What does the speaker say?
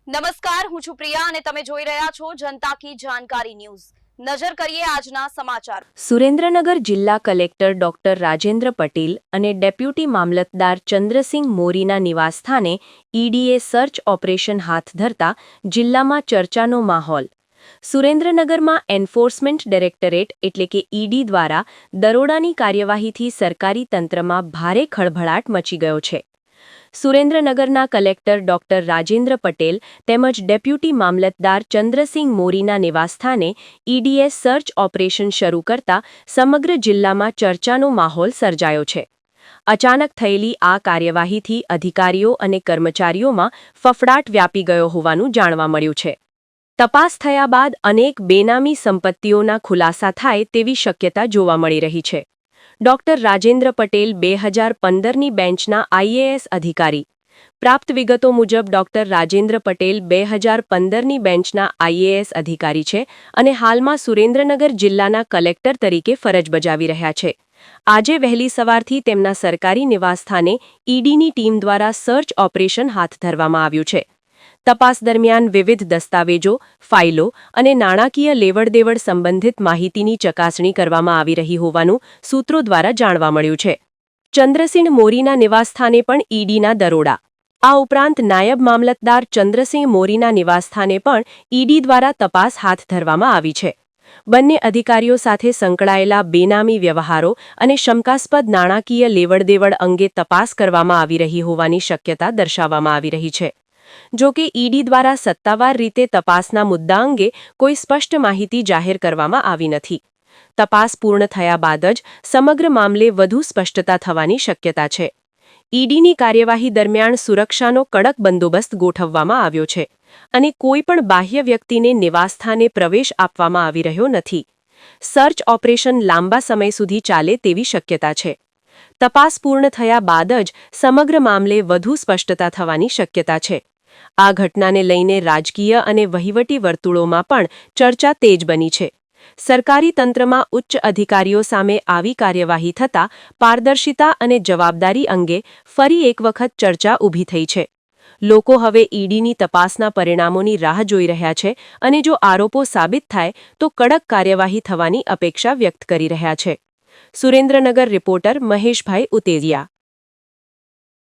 નમસ્કાર, હું છું પ્રિયા અને તમે જોઈ રહ્યા છો જનતા કી જાણકારી ન્યૂઝ। નજર કરીએ આજના સમાચાર। સુરેન્દ્રનગર જિલ્લા કલેક્ટર ડોક્ટર રાજેન્દ્ર પટેલ અને ડેપ્યુટી મામલતદાર ચંદ્રસિંહ મોરીના નિવાસસ્થાને ઈડીએ સર્ચ ઓપરેશન હાથ ધરતા જિલ્લામાં ચર્ચાનો માહોલ। સુરેન્દ્રનગરમાં એન્ફોર્સમેન્ટ ડાયરેક્ટરેટ એટલે કે ઈડી દ્વારા દરોડાની કાર્યવાહીથી સરકારી તંત્રમાં ભારે ખળભળાટ મચી ગયો છે। સુરેન્દ્રનગરના કલેક્ટર ડોક્ટર રાજેન્દ્ર પટેલ તેમજ ડેપ્યુટી મામલતદાર ચંદ્રસિંહ મોરીના નિવાસસ્થાને ઈડીએ સર્ચ ઓપરેશન શરૂ કરતા સમગ્ર જિલ્લામાં ચર્ચાનો માહોલ સર્જાયો છે। અચાનક થયેલી આ કાર્યવાહીથી અધિકારીઓ અને કર્મચારીઓમાં ફફડાટ વ્યાપી ગયો હોવાનું જાણવા મળ્યું છે। તપાસ થયા બાદ અનેક બેનામી સંપત્તિઓના ખુલાસા થાય તેવી શક્યતા જોવા મળી રહી છે। ડોક્ટર રાજેન્દ્ર પટેલ 2015ની બેન્ચના આઈએએસ અધિકારી। પ્રાપ્ત વિગતો મુજબ ડોક્ટર રાજેન્દ્ર પટેલ 2015ની બેન્ચના આઈએએસ અધિકારી છે અને હાલમાં સુરેન્દ્રનગર જિલ્લાના કલેક્ટર તરીકે ફરજ બજાવી રહ્યા છે। આજે વહેલી સવારથી તેમના સરકારી નિવાસસ્થાને ઈડીની ટીમ દ્વારા સર્ચ ઓપરેશન હાથ ધરવામાં આવ્યું છે। તપાસ દરમિયાન વિવિધ દસ્તાવેજો, ફાઇલો અને નાણાકીય લેવડદેવડ સંબંધિત માહિતીની ચકાસણી કરવામાં આવી રહી હોવાનું સૂત્રો દ્વારા જાણવા મળ્યું છે। ચંદ્રસિંહ મોરીના નિવાસસ્થાને પણ ઈડીના દરોડા। આ ઉપરાંત નાયબ મામલતદાર ચંદ્રસિંહ મોરીના નિવાસસ્થાને પણ ઈડી દ્વારા તપાસ હાથ ધરવામાં આવી છે। બંને અધિકારીઓ સાથે સંકળાયેલા બેનામી વ્યવહારો અને શંકાસ્પદ નાણાકીય લેવડદેવડ અંગે તપાસ કરવામાં આવી રહી હોવાની શક્યતા દર્શાવવામાં આવી રહી છે। જો કે ઈડી દ્વારા સત્તાવાર રીતે તપાસના મુદ્દા અંગે કોઈ સ્પષ્ટ માહિતી જાહેર કરવામાં આવી નથી। તપાસ પૂર્ણ થયા બાદ જ સમગ્ર મામલે વધુ સ્પષ્ટતા થવાની શક્યતા છે। ઈડીની કાર્યવાહી દરમિયાન સુરક્ષાનો કડક બંદોબસ્ત ગોઠવવામાં આવ્યો છે અને કોઈ પણ બાહ્ય વ્યક્તિને નિવાસસ્થાને પ્રવેશ આપવામાં આવી રહ્યો નથી। સર્ચ ઓપરેશન લાંબા સમય સુધી ચાલે તેવી શક્યતા છે। તપાસ પૂર્ણ થયા બાદ જ સમગ્ર મામલે વધુ સ્પષ્ટતા થવાની શક્યતા છે। આ ઘટનાને લઈને રાજકીય અને વહીવટી વર્તુળોમાં પણ ચર્ચા તેજ બની છે। સરકારી તંત્રમાં ઉચ્ચ અધિકારીઓ સામે આવી કાર્યવાહી થતાં પારદર્શિતા અને જવાબદારી અંગે ફરી એક વખત ચર્ચા ઊભી થઈ છે। લોકો હવે ઈડીની તપાસના પરિણામોની રાહ જોઈ રહ્યા છે અને જો આરોપો સાબિત થાય તો કડક કાર્યવાહી થવાની અપેક્ષા વ્યક્ત કરી રહ્યા છે। સુરેન્દ્રનગર રિપોર્ટર મહેશભાઈ ઉતેરિયા।